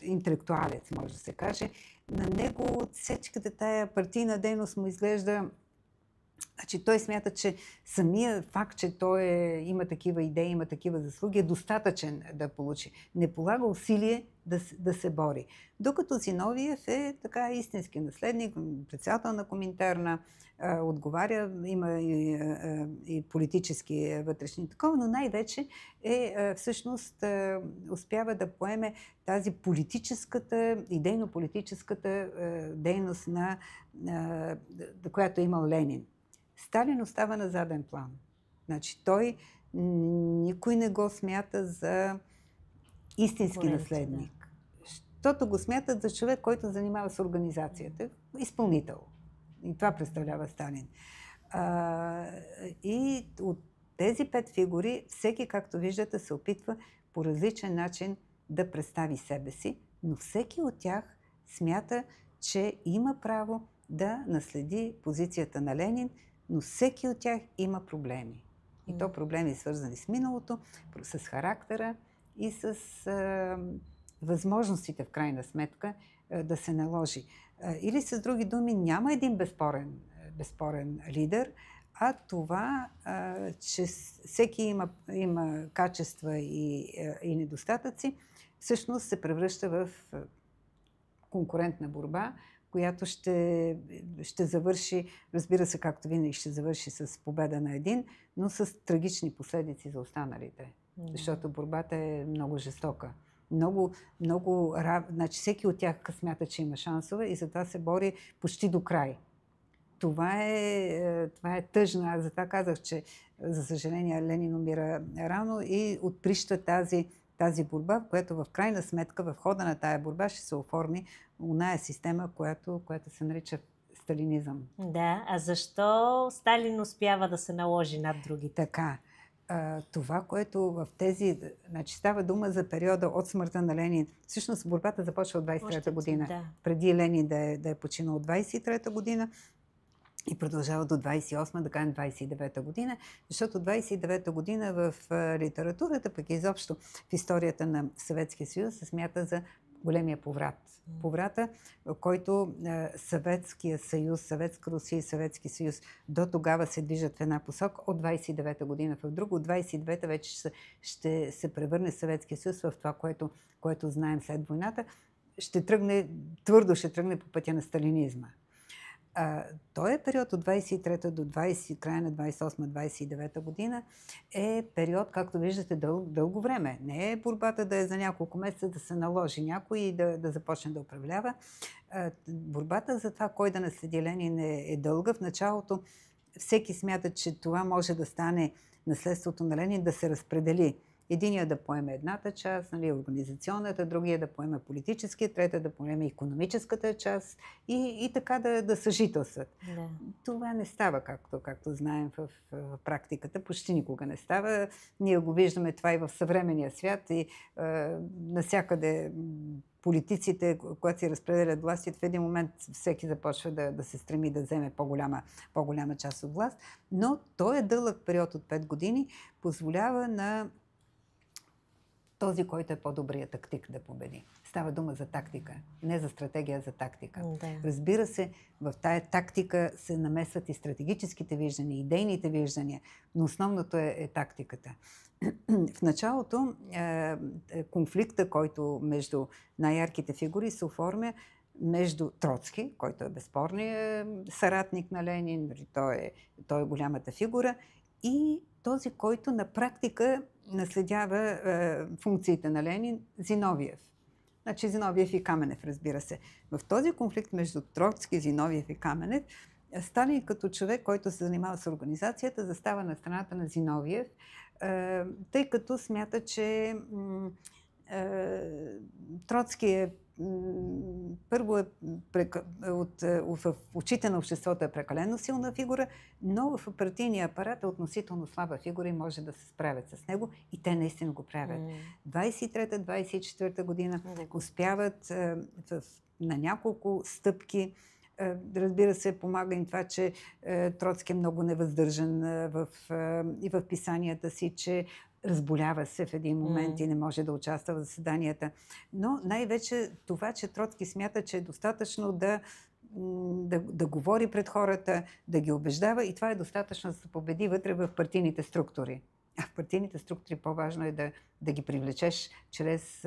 Speaker 2: интелектуалец, може да се каже. На него всичката тая партийна дейност му изглежда... Значи той смята, че самия факт, че той има такива идеи, има такива заслуги, е достатъчен да получи. Не полага усилие да се бори. Докато Зиновиев е така истински наследник, председател на Коминтерна, отговаря, има и политически вътрешни такова, но най-вече всъщност успява да поеме тази идейно-политическата дейност, която е имал Ленин. Сталин остава на заден план. Значи никой не го смята за истински наследник. Защото го смятат за човек, който занимава с организацията. Изпълнител. И това представлява Сталин. И от тези 5 фигури, всеки, както виждате, се опитва по различен начин да представи себе си, но всеки от тях смята, че има право да наследи позицията на Ленин, но всеки от тях има проблеми. И то проблеми свързани с миналото, с характера и с възможностите в крайна сметка да се наложи. Или с други думи, няма един безспорен лидер, а това, че всеки има качества и недостатъци, всъщност се превръща в конкурентна борба, която ще завърши, разбира се, както винаги, ще завърши с победа на един, но с трагични последици за останалите. Защото борбата е много жестока. Значи всеки от тях смята, че има шансове и затова се бори почти до край. Това е тъжно. Аз затова казах, че за съжаление Ленин умира рано и отприща тази борба, в която в крайна сметка в хода на тая борба ще се оформи оная система, която се нарича сталинизъм.
Speaker 1: Да, а защо Сталин успява да се наложи над другите?
Speaker 2: Така. Това, което в тези... Значи става дума за периода от смъртта на Ленин. Всъщност борбата започва от 23-та година. Да. Преди Ленин да е починал от 23-та година и продължава до 28-та, да кажем 29-та година, защото 29-та година в литературата, пък изобщо в историята на Съветския съюз се смята за големия поврат. Поврата, който Съветския съюз, Съветска Русия и Съветски съюз до тогава се движат в една посока, от 29-та година в друго. От 29-та вече ще се превърне Съветския съюз в това, което знаем след войната. Твърдо ще тръгне по пътя на сталинизма. Този период от 23-та до края на 28-29 година е период, както виждате, дълго време. Не е борбата да е за няколко месеца да се наложи някой и да започне да управлява. Борбата за това кой да наследи Ленин е дълга. В началото всеки смята, че това може да стане наследството на Ленин, да се разпредели. Единия да поеме едната част, организационната, другия да поеме политическия, трета да поеме икономическата част и така да съжителстват. Да. Това не става, както знаем в практиката. Почти никога не става. Ние го виждаме това и в съвременния свят и насякъде политиците, когато си разпределят властите, в един момент всеки започва да се стреми да вземе по-голяма част от власт. Но този дълъг период от 5 години позволява на този, който е по-добрият тактик да победи. Става дума за тактика, не за стратегия, за тактика. Да. Разбира се, в тая тактика се намесват и стратегическите виждания, идейните виждания, но основното е тактиката. В началото конфликта, който между най-ярките фигури се оформя между Троцки, който е безспорният съратник на Ленин, той е голямата фигура, и този, който на практика наследява функциите на Ленин, Зиновиев. Значи Зиновиев и Каменев, разбира се. В този конфликт между Троцки, Зиновиев и Каменев, Сталин като човек, който се занимава с организацията, застава на страната на Зиновиев, тъй като смята, че Троцки първо в очите на обществото е прекалено силна фигура, но в партийния апарат е относително слаба фигура и може да се справят с него и те наистина го правят. 23-та, 24-та година успяват на няколко стъпки. Разбира се, помага им това, че Троцки е много невъздържан и в писанията си, че разболява се в един момент и не може да участва в заседанията. Но най-вече това, че Троцки смята, че е достатъчно да говори пред хората, да ги убеждава и това е достатъчно да се победи вътре в партийните структури. А в партийните структури по-важно е да ги привлечеш чрез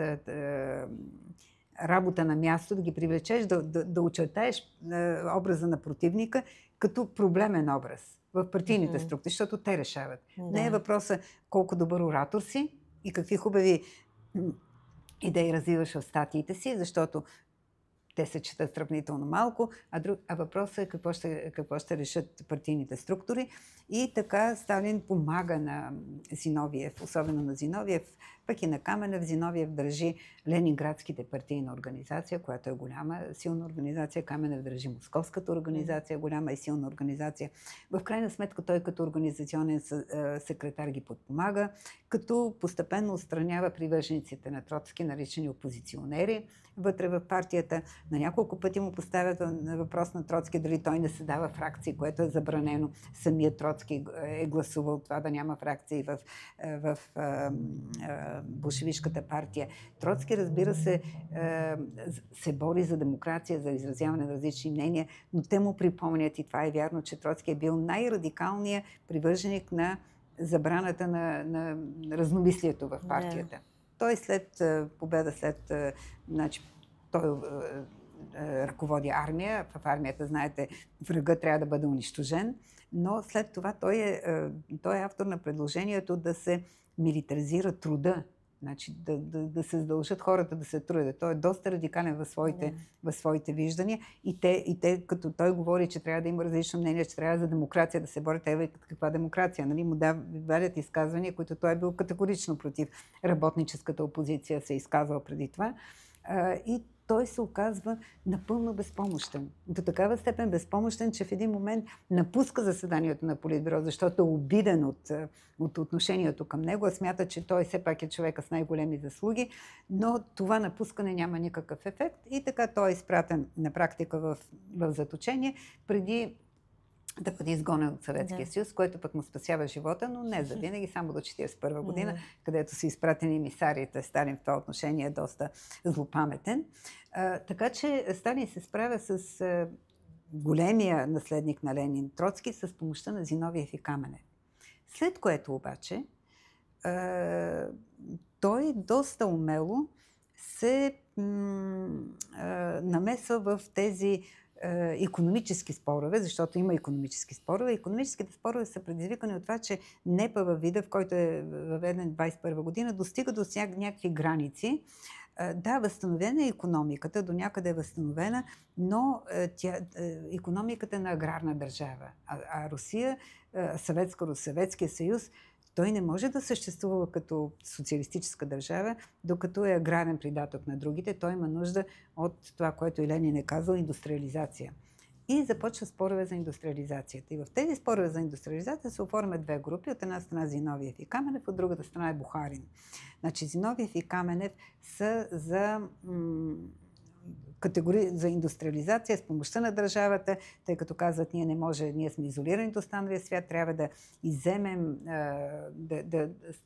Speaker 2: работа на място, да ги привлечеш, да очертаеш образа на противника като проблемен образ в партийните структури, защото те решават. Да. Не е въпроса колко добър оратор си и какви хубави идеи развиваш в статиите си, защото те се четат сравнително малко, а въпросът е какво ще решат партийните структури. И така Сталин помага на Зиновиев, особено на Зиновиев, пък и на Каменев. Зиновиев държи Ленинградските партийна организация, която е голяма, силна организация. Каменев държи Московската организация, голяма и силна организация. В крайна сметка той като организационен секретар ги подпомага, като постепенно отстранява привържениците на Троцки, наричани опозиционери, вътре в партията. На няколко пъти му поставят въпрос на Троцки дали той не се дава фракции, което е забранено. Самият Троцки е гласувал това да няма фракции в болшевишката партия. Троцки, разбира се, се бори за демокрация, за изразяване на различни мнения, но те му припомнят, и това е вярно, че Троцки е бил най-радикалният привърженик на забраната на разномислието в партията. Той след победа, той ръководи армия. В армията, знаете, врага трябва да бъде унищожен, но след това той е автор на предложението да се милитаризира труда, Значи да се задължат хората да се трудят. Той е доста радикален в своите виждания. И те, като той говори, че трябва да има различно мнение, че трябва за демокрация да се борят, те викат каква демокрация. Нали? Му дават изказвания, които той е бил категорично против. Работническата опозиция се е изказала преди това. И той се оказва напълно безпомощен. До такава степен безпомощен, че в един момент напуска заседанието на Политбюро, защото е обиден от отношението към него. Смята, че той все пак е човека с най-големи заслуги, но това напускане няма никакъв ефект. И така той е изпратен на практика в заточение, преди да бъде изгонен от Съветския съюз, което пък му спасява живота, но не за винаги, само до 1941 година, където са изпратени емисарите. Сталин в това отношение е доста злопаметен. Така че Сталин се справя с големия наследник на Ленин Троцки с помощта на Зиновиев и Каменев. След което обаче той доста умело се намесва в тези икономически спорове, защото има икономически спорове. Икономическите спорове са предизвикани от това, че НЕПА във вида, в който е въведен 21 година, достига до някакви граници. Да, възстановена е икономиката, до някъде е възстановена, но икономиката е на аграрна държава. А Русия, Съветския съюз, той не може да съществува като социалистическа държава, докато е аграрен придатък на другите. Той има нужда от това, което и Ленин е казал, индустриализация. И започва спорове за индустриализацията. И в тези спорове за индустриализация се оформят две групи. От една страна Зиновиев и Каменев, от другата страна е Бухарин. Значи Зиновиев и Каменев са за за индустриализация с помощта на държавата, тъй като казват, ние сме изолирани от останалия свят, трябва да изземем,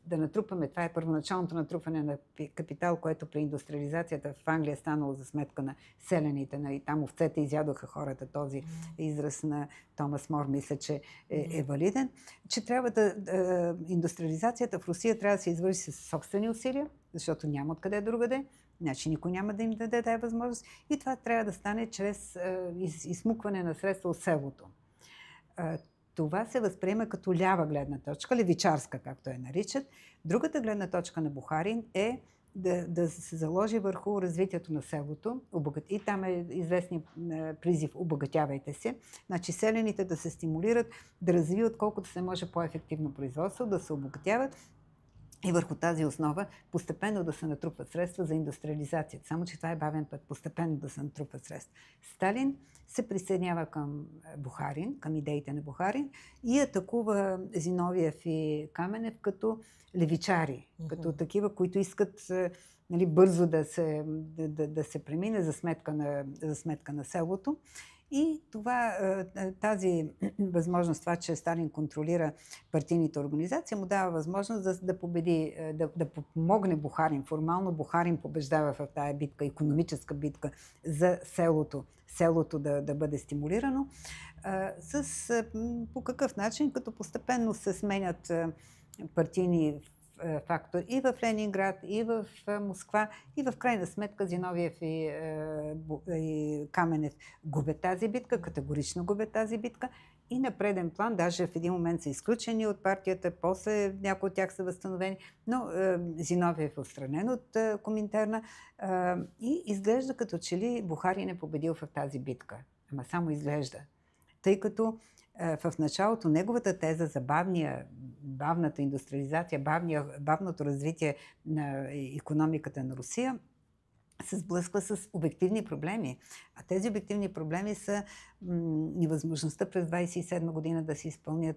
Speaker 2: да натрупаме. Това е първоначалното натрупване на капитал, което при индустриализацията в Англия е станало за сметка на селените. И там овцете изядоха хората. Този израз на Томас Мор мисля, че е валиден. Че трябва индустриализацията в Русия трябва да се извърши с собствени усилия, защото няма откъде другаде. Значи никой няма да им даде тази възможност. И това трябва да стане чрез изсмукване на средства от селото. Това се възприема като лява гледна точка, левичарска, както я наричат. Другата гледна точка на Бухарин е да се заложи върху развитието на селото. И там е известният призив "обогатявайте се". Значи селените да се стимулират, да развиват колкото се може по-ефективно производство, да се обогатяват. И върху тази основа постепенно да се натрупват средства за индустриализацията. Само че това е бавен път, постепенно да се натрупват средства. Сталин се присъединява към Бухарин, към идеите на Бухарин и атакува Зиновиев и Каменев като левичари, като такива, които искат бързо да се премине за сметка на селото. И тази възможност, това, че Сталин контролира партийните организации, му дава възможност да победи, да помогне Бухарин. Формално Бухарин побеждава в тая битка, икономическа битка за селото да бъде стимулирано. По какъв начин? Като постепенно се сменят партийни фактор и в Ленинград, и в Москва, и в крайна сметка Зиновиев и Каменев губят тази битка, категорично губят тази битка и на преден план, даже в един момент са изключени от партията, после някои от тях са възстановени, но Зиновиев е отстранен от Коминтерна и изглежда като че ли Бухарин е победил в тази битка. Ама само изглежда. Тъй като в началото неговата теза за бавната индустриализация, бавното развитие на икономиката на Русия се сблъсква с обективни проблеми. А тези обективни проблеми са невъзможността през 1927 година да се изпълнят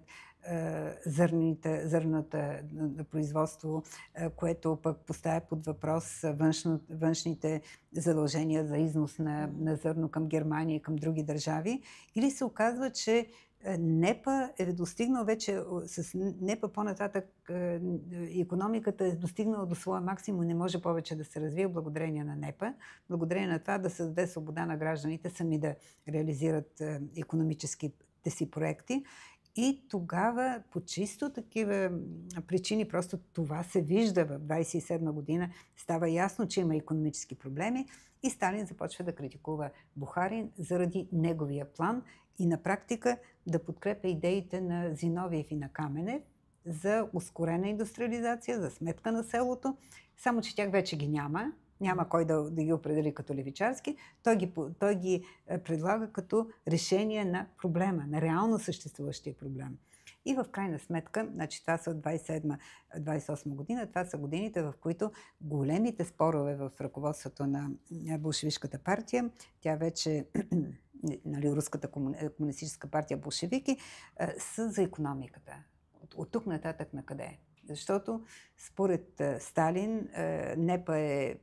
Speaker 2: зърната на производство, което пък поставя под въпрос външните задължения за износ на зърно към Германия и към други държави. Или се оказва, че НЕПА е достигнал вече, с НЕПА по-нататък икономиката е достигнала до своя максимум, не може повече да се развие благодарение на НЕПА, благодарение на това да се даде свобода на гражданите сами да реализират икономическите си проекти. И тогава по чисто такива причини, просто това се вижда в 1927 година, става ясно, че има икономически проблеми и Сталин започва да критикува Бухарин заради неговия план и на практика да подкрепя идеите на Зиновиев и на Каменев за ускорена индустриализация, за сметка на селото, само че тях вече ги няма. Няма кой да ги определи като левичарски. Той ги предлага като решение на проблема, на реално съществуващия проблем. И в крайна сметка, значи това са от 27-28 година, това са годините, в които големите спорове в ръководството на болшевишката партия, тя вече, нали, руската комунистическа партия болшевики, са за икономиката. От тук нататък на къде? Защото според Сталин НЕП е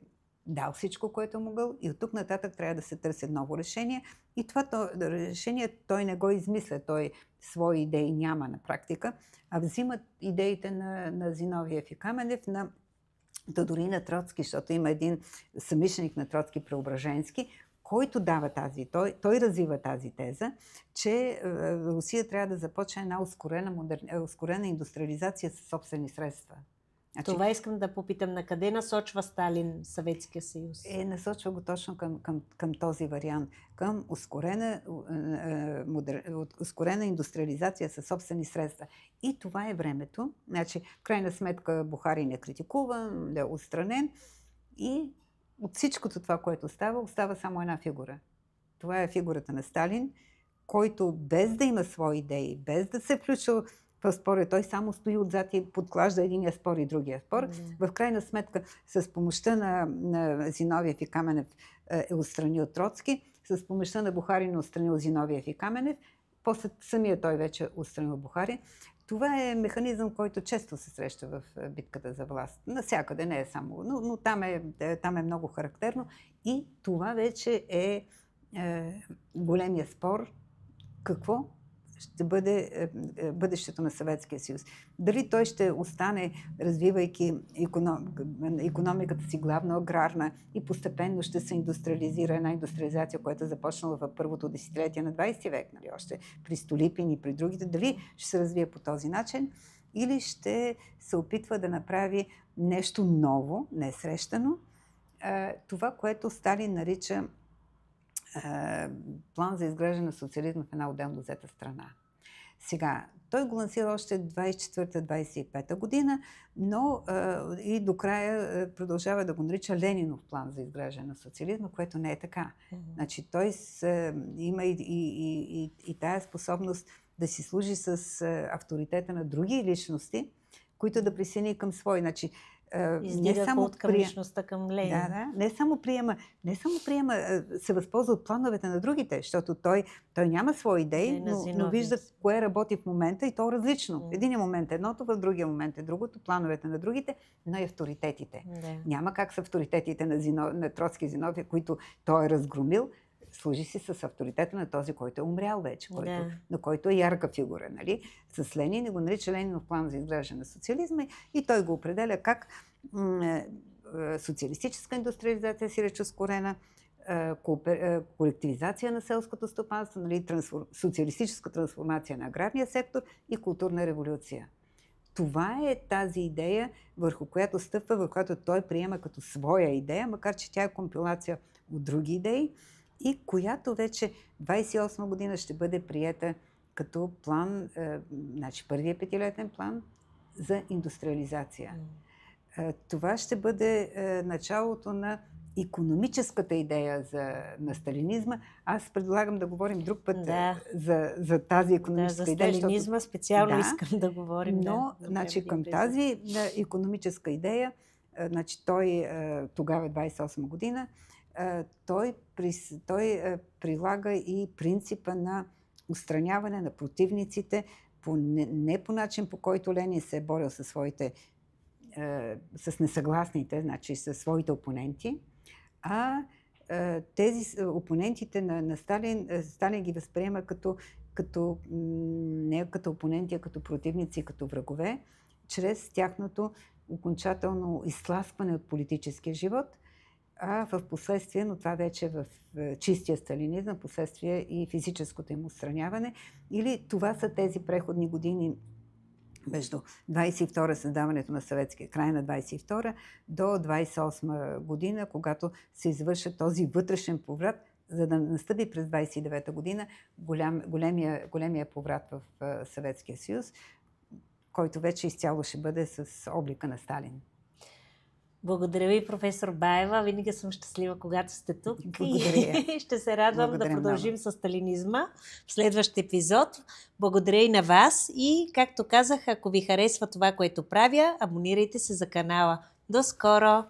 Speaker 2: дал всичко, което е могъл, и от тук нататък трябва да се търси ново решение. И това решение той не го измисля, той свои идеи няма на практика, а взимат идеите на Зиновиев и Каменев, дори на Троцки, защото има един съмишленик на Троцки, Преображенски, който дава той развива тази теза, че Русия трябва да започне една ускорена индустриализация със собствени средства.
Speaker 1: Значи, това искам да попитам. На къде насочва Сталин Съветския съюз?
Speaker 2: Насочва го точно към този вариант. Към ускорена индустриализация със собствени средства. И това е времето. Значи, в крайна сметка Бухарин е критикуван, е отстранен. И от всичкото това, което остава само една фигура. Това е фигурата на Сталин, който без да има свои идеи, без да се включва в спора, той само стои отзад и подклажда единия спор и другия спор. В крайна сметка, с помощта на Зиновиев и Каменев е отстранил Троцки, с помощта на Бухарин отстранил Зиновиев и Каменев, после самия той вече отстранил Бухарин. Това е механизъм, който често се среща в битката за власт. Насякъде, не е само, но там е много характерно. И това вече е големия спор. Какво ще бъде бъдещето на Съветския съюз? Дали той ще остане, развивайки икономиката си главно аграрна, и постепенно ще се индустриализира една индустриализация, която е започнала в първото десетилетие на 20 век, нали, още при Столипин и при другите. Дали ще се развие по този начин, или ще се опитва да направи нещо ново, несрещано, това, което Сталин нарича план за изграждане на социализма в една отделно взета страна. Сега, той го лансира още 24-25 година, но и до края продължава да го нарича Ленинов план за изграждане на социализма, което не е така. Значи, той има и тая способност да си служи с авторитета на други личности, които да присъедини към свои. Значи,
Speaker 1: издига култ към личността към Ленин.
Speaker 2: Да. Не само приема, се възползва от плановете на другите, защото той няма свои идеи, но вижда кое работи в момента, и то различно. В един момент е едното, в другия момент е другото, плановете на другите, но и авторитетите. Няма как с авторитетите на Троцки и Зиновиев, които той е разгромил. Служи си с авторитета на този, който е умрял вече, на който е ярка фигура. Нали? С Ленин, и го нарича Ленинов план за изграждане на социализма, и той го определя как социалистическа индустриализация си рече ускорена, колективизация на селското стопанство, нали? Социалистическа трансформация на аграрния сектор и културна революция. Това е тази идея, върху която стъпва, върху която той приема като своя идея, макар че тя е компилация от други идеи, и която вече 28 година ще бъде приета като план, значи първият петилетен план за индустриализация. Това ще бъде началото на икономическата идея на сталинизма. Аз предлагам да говорим друг път за тази икономическа идея.
Speaker 1: За сталинизма специално искам да говорим.
Speaker 2: Но значи, към тази икономическа идея, значи, той тогава е 28 година, той прилага и принципа на отстраняване на противниците не по начин, по който Ленин се е борил с несъгласните, значи със своите опоненти, а тези опонентите на Сталин ги възприема не като опоненти, а като противници, като врагове, чрез тяхното окончателно изтласкване от политическия живот, а в последствие, но това вече в чистия сталинизъм, последствие и физическото им отстраняване. Или това са тези преходни години между 22-а създаването на Съветския, край на 22-а, до 28-а година, когато се извършва този вътрешен поврат, за да настъпи през 29-та година големия поврат в Съветския съюз, който вече изцяло ще бъде с облика на Сталин.
Speaker 1: Благодаря ви, професор Баева. Винаги съм щастлива, когато сте тук.
Speaker 2: Благодаря.
Speaker 1: И ще се радвам
Speaker 2: Благодаря
Speaker 1: да продължим
Speaker 2: много
Speaker 1: с сталинизма в следващ епизод. Благодаря и на вас. И, както казах, ако ви харесва това, което правя, абонирайте се за канала. До скоро!